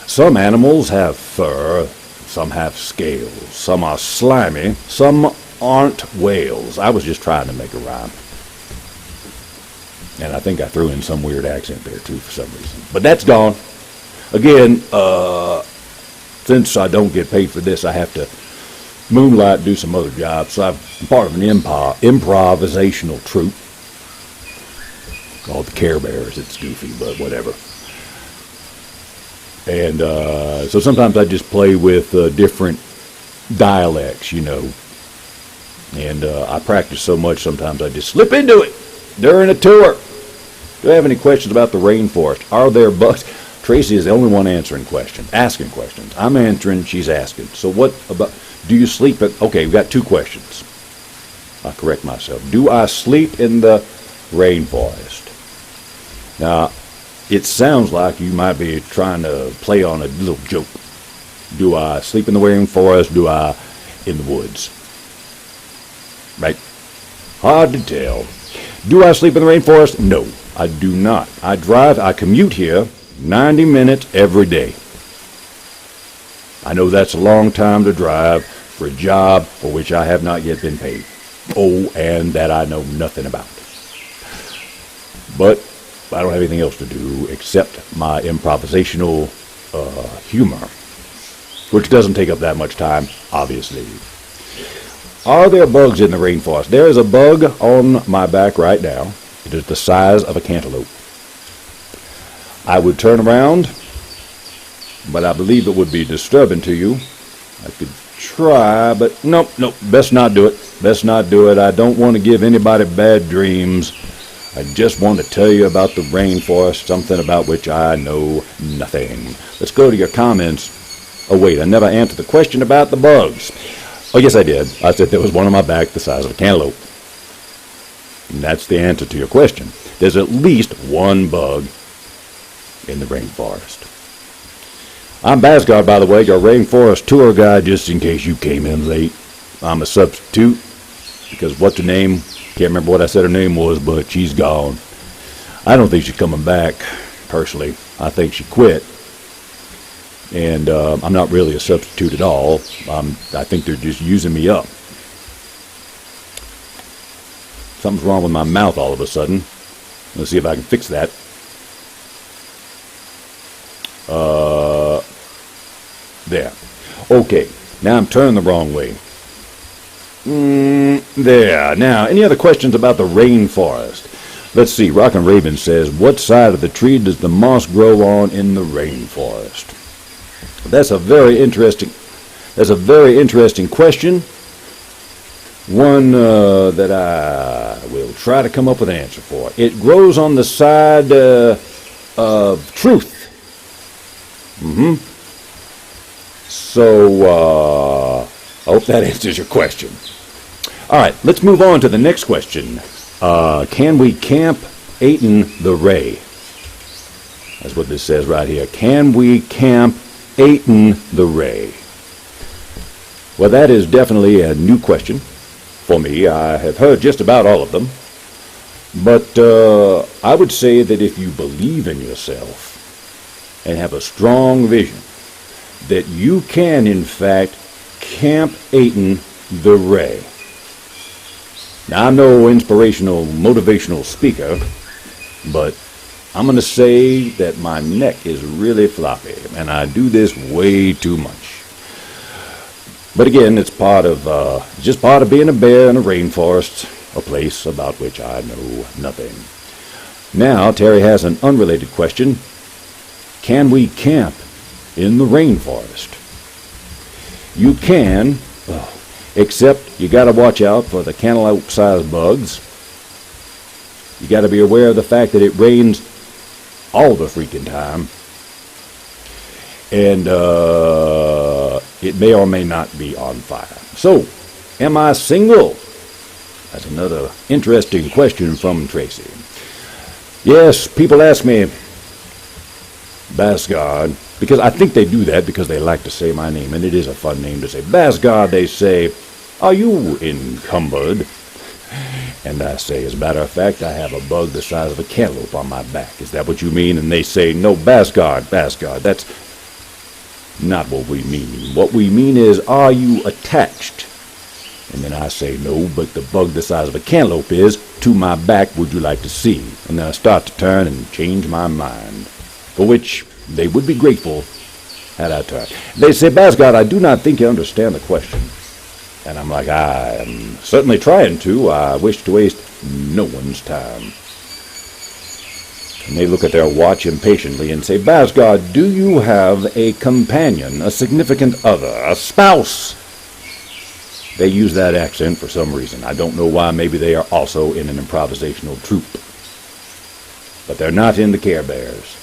Some animals have fur, some have scales, some are slimy, some aren't whales. I was just trying to make a rhyme. And I think I threw in some weird accent there too for some reason. But that's gone. Again, since I don't get paid for this, I have to moonlight, do some other jobs. So I'm part of an improvisational troupe called the Care Bears. It's goofy, but whatever. And so sometimes I just play with different dialects, And I practice so much sometimes I just slip into it during a tour. Do you have any questions about the rainforest? Are there bugs? Tracy is the only one asking questions. I'm answering, she's asking. So what about, do you sleep at, okay, we've got two questions. I'll correct myself. Do I sleep in the rainforest? Now, it sounds like you might be trying to play on a little joke. Do I sleep in the rainforest? Do I in the woods? Right? Hard to tell. Do I sleep in the rainforest? No, I do not. I commute here 90 minutes every day. I know that's a long time to drive for a job for which I have not yet been paid. Oh, and that I know nothing about. But I don't have anything else to do except my improvisational humor, which doesn't take up that much time, obviously. Are there bugs in the rainforest? There is a bug on my back right now. It is the size of a cantaloupe. I would turn around, but I believe it would be disturbing to you. I could try, but nope, best not do it. Best not do it. I don't want to give anybody bad dreams. I just want to tell you about the rainforest, something about which I know nothing. Let's go to your comments. Oh, wait, I never answered the question about the bugs. Oh, yes, I did. I said there was one on my back the size of a cantaloupe. And that's the answer to your question. There's at least one bug in the rainforest. I'm Basgard, by the way, your rainforest tour guide, just in case you came in late. I'm a substitute because what's her name? Can't remember what I said her name was, but she's gone. I don't think she's coming back, personally. I think she quit. And I'm not really a substitute at all. I think they're just using me up. Something's wrong with my mouth all of a sudden. Let's see if I can fix that. There. Okay. Now I'm turning the wrong way. There. Now, any other questions about the rainforest? Let's see. Rockin' Raven says, what side of the tree does the moss grow on in the rainforest? That's a very interesting question. One that I will try to come up with an answer for. It grows on the side of truth. So, I hope that answers your question. All right, let's move on to the next question. Can we camp Ayton the Ray? That's what this says right here. Can we camp Ayton the Ray? Well, that is definitely a new question for me. I have heard just about all of them. But I would say that if you believe in yourself and have a strong vision, that you can, in fact, camp Ayton the Ray. Now, I'm no inspirational, motivational speaker, but I'm going to say that my neck is really floppy, and I do this way too much. But again, it's just part of being a bear in a rainforest, a place about which I know nothing. Now, Terry has an unrelated question. Can we camp in the rainforest? You can, except you got to watch out for the cantaloupe-sized bugs. You got to be aware of the fact that it rains all the freaking time. And it may or may not be on fire. So, am I single? That's another interesting question from Tracy. Yes, people ask me, Basgard, because I think they do that because they like to say my name, and it is a fun name to say. Basgard, they say, are you encumbered? And I say, as a matter of fact, I have a bug the size of a cantaloupe on my back. Is that what you mean? And they say, no, Basgard, that's not what we mean. What we mean is, are you attached? And then I say, no, but the bug the size of a cantaloupe is, to my back, would you like to see? And then I start to turn and change my mind, for which they would be grateful had I turned. They say, Basgard, I do not think you understand the question. And I'm like, I am certainly trying to. I wish to waste no one's time. And they look at their watch impatiently and say, Basgard, do you have a companion, a significant other, a spouse? They use that accent for some reason. I don't know why. Maybe they are also in an improvisational troupe. But they're not in the Care Bears.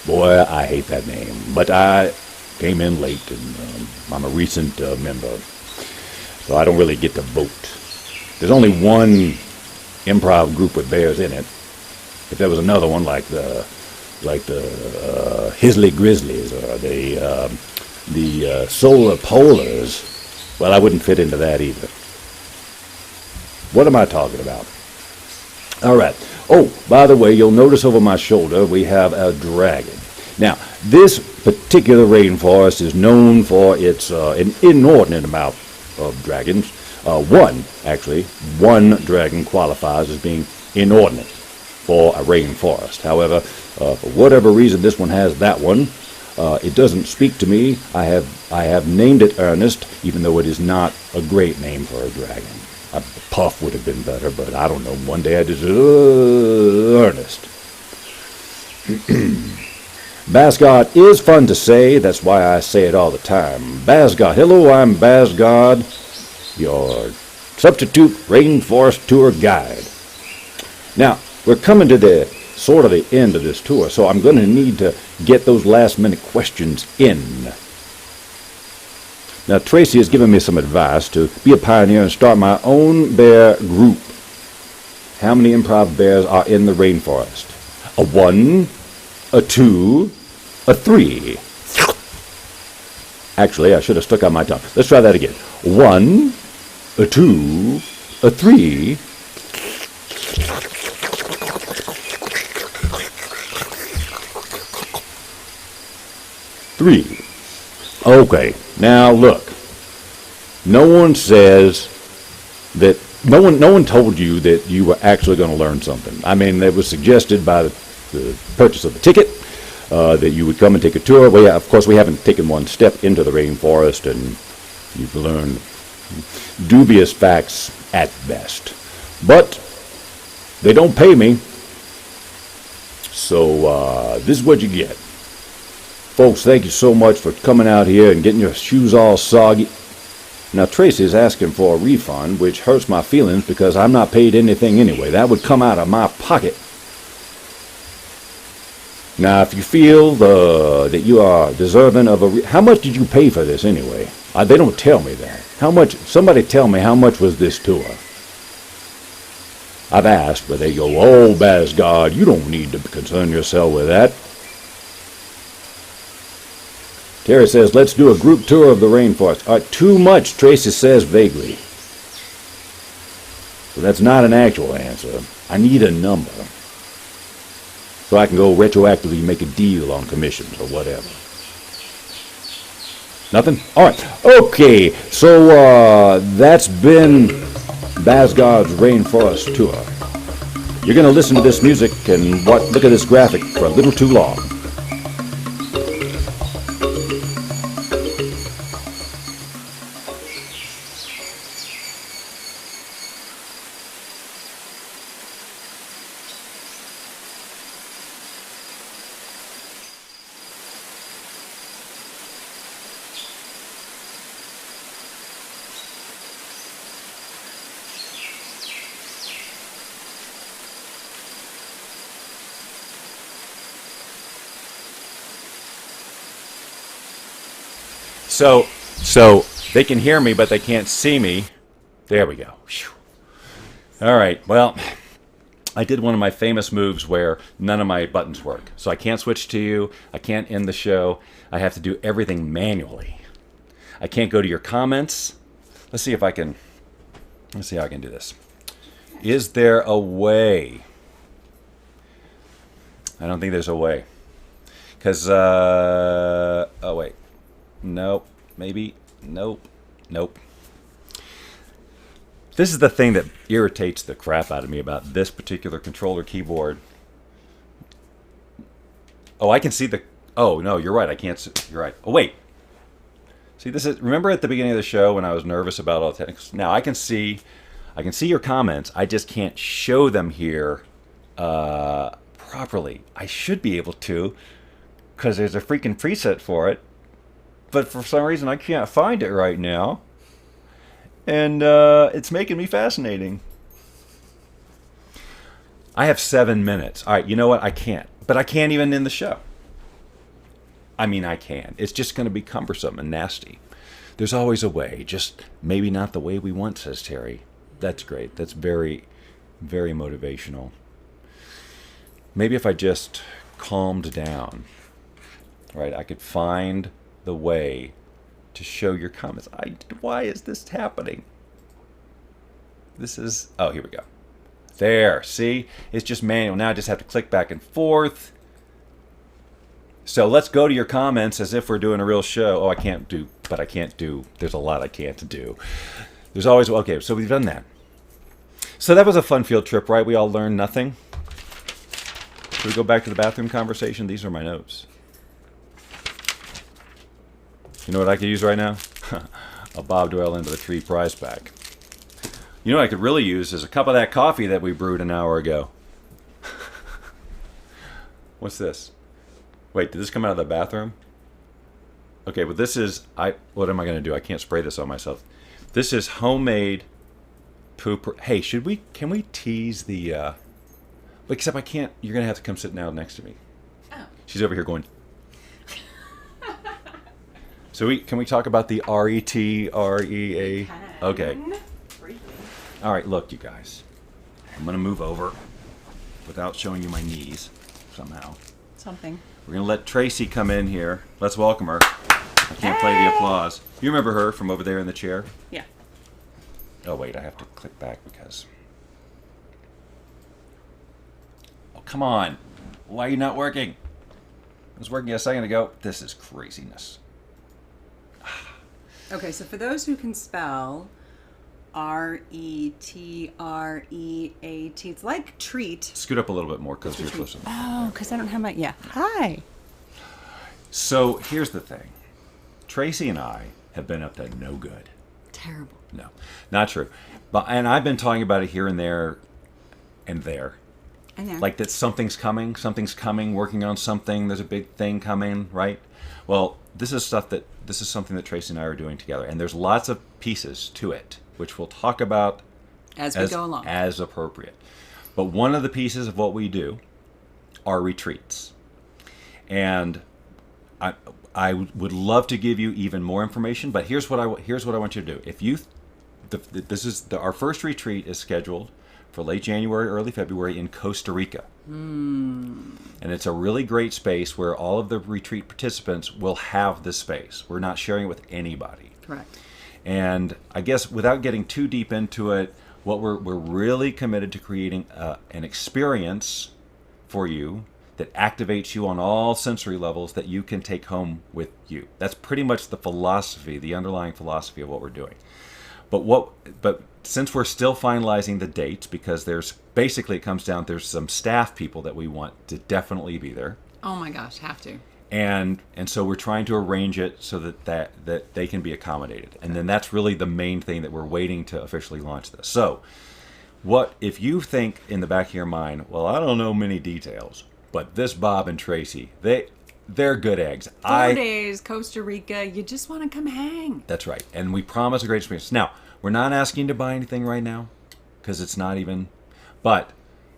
Boy, I hate that name. But I came in late, and I'm a recent member. So I don't really get to vote. There's only one improv group with bears in it. If there was another one like the Hisley Grizzlies or the Solar Polars, well, I wouldn't fit into that either. What am I talking about? All right. Oh, by the way, you'll notice over my shoulder we have a dragon. Now, this particular rainforest is known for its an inordinate amount of dragons. One dragon qualifies as being inordinate for a rainforest. However, for whatever reason this one has that one, it doesn't speak to me. I have named it Ernest, even though it is not a great name for a dragon. Puff would have been better, but I don't know. One day I just Ernest. Basgard is fun to say. That's why I say it all the time. Basgard. Hello, I'm Basgard, your substitute rainforest tour guide. Now, we're coming to the sort of the end of this tour, so I'm going to need to get those last minute questions in. Now, Tracy has given me some advice to be a pioneer and start my own bear group. How many improv bears are in the rainforest? A 1, a 2, a 3. Actually, I should have stuck out my tongue. Let's try that again. 1, a 2, a 3. 3. Okay, now look. No one says that, no one told you that you were actually going to learn something. I mean, it was suggested by the purchase of the ticket that you would come and take a tour. Well, yeah, of course, we haven't taken one step into the rainforest, and you've learned dubious facts at best. But they don't pay me, so this is what you get. Folks, thank you so much for coming out here and getting your shoes all soggy. Now, Tracy's asking for a refund, which hurts my feelings because I'm not paid anything anyway. That would come out of my pocket. Now, if you feel that you are deserving of a how much did you pay for this anyway? They don't tell me that. How much? Somebody tell me, how much was this tour? I've asked, but they go, oh, Basgard, you don't need to concern yourself with that. Terry says, let's do a group tour of the rainforest. Too much, Tracy says vaguely. So that's not an actual answer. I need a number, so I can go retroactively make a deal on commissions or whatever. Nothing? All right. Okay, so that's been Basgard's Rainforest Tour. You're going to listen to this music and look at this graphic for a little too long. So they can hear me, but they can't see me. There we go. Whew. All right, well, I did one of my famous moves where none of my buttons work. So I can't switch to you. I can't end the show. I have to do everything manually. I can't go to your comments. Let's see how I can do this. Is there a way? I don't think there's a way. Because, oh wait. Nope. Maybe. Nope. Nope. This is the thing that irritates the crap out of me about this particular controller keyboard. Oh, I can see the... Oh, no, you're right. I can't... You're right. Oh, wait. See, this is... Remember at the beginning of the show when I was nervous about all the techniques? Now, I can see your comments. I just can't show them here properly. I should be able to, because there's a freaking preset for it. But for some reason, I can't find it right now. And it's making me fascinating. I have 7 minutes. All right, you know what? I can't. But I can't even end the show. I mean, I can. It's just going to be cumbersome and nasty. There's always a way. Just maybe not the way we want, says Terry. That's great. That's very, very motivational. Maybe if I just calmed down, right, I could find the way to show your comments. Why is this happening? This is... Oh, here we go. There, see? It's just manual. Now I just have to click back and forth. So let's go to your comments as if we're doing a real show. Oh, I can't do... But I can't do... There's a lot I can't do. There's always... Okay, so we've done that. So that was a fun field trip, right? We all learned nothing. Should we go back to the bathroom conversation? These are my notes. You know what I could use right now? A Bob Doyle Into the Tree prize pack. You know what I could really use is a cup of that coffee that we brewed an hour ago. What's this? Wait, did this come out of the bathroom? Okay, but this is... What am I going to do? I can't spray this on myself. This is homemade poop... Hey, can we tease the... Except I can't... You're going to have to come sit down next to me. Oh. She's over here going... So can we talk about the RETREA? Okay. All right, look, you guys. I'm going to move over without showing you my knees somehow. Something. We're going to let Tracy come in here. Let's welcome her. I can't play the applause. You remember her from over there in the chair? Yeah. Oh, wait, I have to click back because... Oh, come on. Why are you not working? It was working a second ago. This is craziness. Okay, so for those who can spell R-E-T-R-E-A-T, it's like treat. Scoot up a little bit more because you're closer. Oh, because I don't have my, yeah. Hi. So here's the thing. Tracy and I have been up to no good. Terrible. No, not true. But and I've been talking about it here and there and there. I know. Like that something's coming, working on something, there's a big thing coming, right? Well, this is something that Tracy and I are doing together, and there's lots of pieces to it, which we'll talk about as we go along. As appropriate. But one of the pieces of what we do are retreats. And I would love to give you even more information, but here's what I want you to do. If you, our first retreat is scheduled for late January, early February in Costa Rica. And it's a really great space where all of the retreat participants will have this space. We're not sharing it with anybody. Correct. And I guess without getting too deep into it, what we're really committed to creating an experience for you that activates you on all sensory levels that you can take home with you. That's pretty much the philosophy, the underlying philosophy of what we're doing. But since we're still finalizing the dates, because there's some staff people that we want to definitely be there. Oh my gosh, have to. And so we're trying to arrange it so that they can be accommodated. And then that's really the main thing that we're waiting to officially launch this. So what if you think in the back of your mind, well, I don't know many details, but this Bob and Tracy, they're good eggs. 4 days, Costa Rica, you just want to come hang. That's right. And we promise a great experience. Now, we're not asking you to buy anything right now because it's not even, but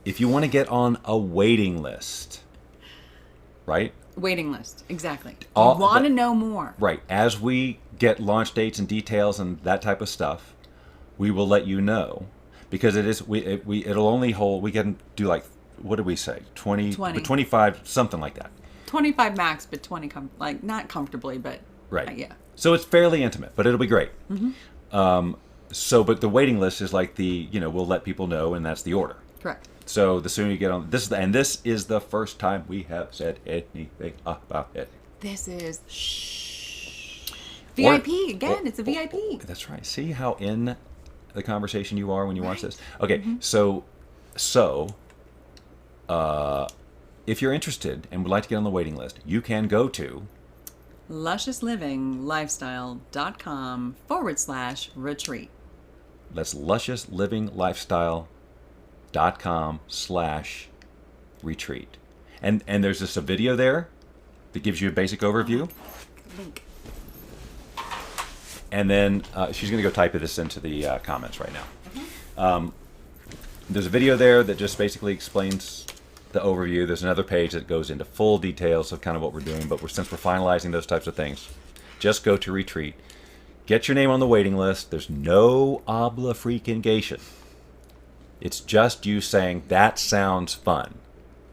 if you want to get on a waiting list, right? Waiting list, exactly. You want to know more. Right. As we get launch dates and details and that type of stuff, we will let you know because it'll only hold, we can do like, what did we say? 20. 25, something like that. 25 max, but 20, not comfortably, but right. Yeah. So it's fairly intimate, but it'll be great. Mm-hmm. But the waiting list is like we'll let people know, and that's the order. Correct. So the sooner you get on this is the first time we have said anything about it. This is VIP again. It's a VIP. That's right. See how in the conversation you are when you watch this. Okay, mm-hmm. So, if you're interested and would like to get on the waiting list, you can go to lusciouslivingLifestyle.com/retreat. That's lusciouslivingLifestyle.com/retreat. And there's just a video there that gives you a basic overview. Link. And then she's going to go type this into the comments right now. Mm-hmm. There's a video there that just basically explains the overview. There's another page that goes into full details of kind of what we're doing, but since we're finalizing those types of things, just go to retreat. Get your name on the waiting list. There's no obligation. It's just you saying, that sounds fun.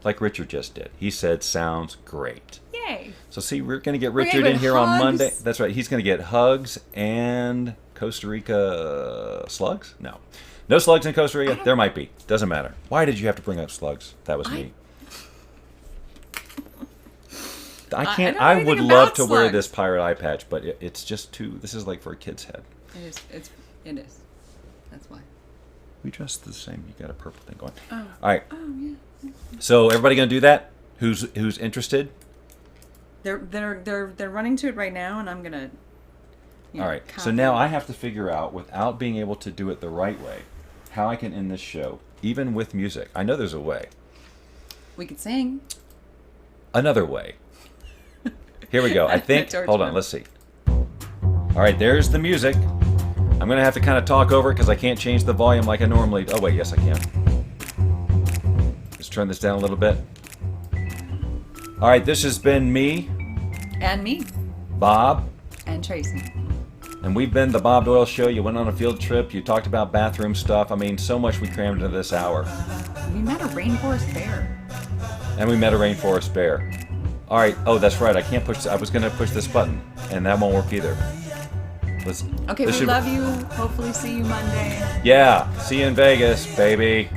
Like Richard just did. He said, sounds great. Yay. So see, we're going to get Richard in here on Monday. That's right. He's going to get hugs and Costa Rica slugs? No. No slugs in Costa Rica? There might be. Doesn't matter. Why did you have to bring up slugs? That was me. I can't. I would love to wear this pirate eye patch, but it's just too. This is like for a kid's head. It is. It is. That's why. We dressed the same. You got a purple thing going. Oh. All right. Oh yeah. So everybody gonna do that? Who's interested? They're running to it right now, and I'm gonna. All right. So now I have to figure out, without being able to do it the right way, how I can end this show, even with music. I know there's a way. We could sing. Another way. Here we go. I think. Hold on. Let's see. All right. There's the music. I'm going to have to kind of talk over it because I can't change the volume like I normally do. Oh, wait. Yes, I can. Let's turn this down a little bit. All right. This has been me. And me. Bob. And Tracy. And we've been the Bob Doyle Show. You went on a field trip. You talked about bathroom stuff. I mean, so much we crammed into this hour. We met a rainforest bear. And we met a rainforest bear. All right. Oh, that's right. I can't push. I was going to push this button. and that won't work either. Okay, we love you. Hopefully see you Monday. Yeah, see you in Vegas, baby.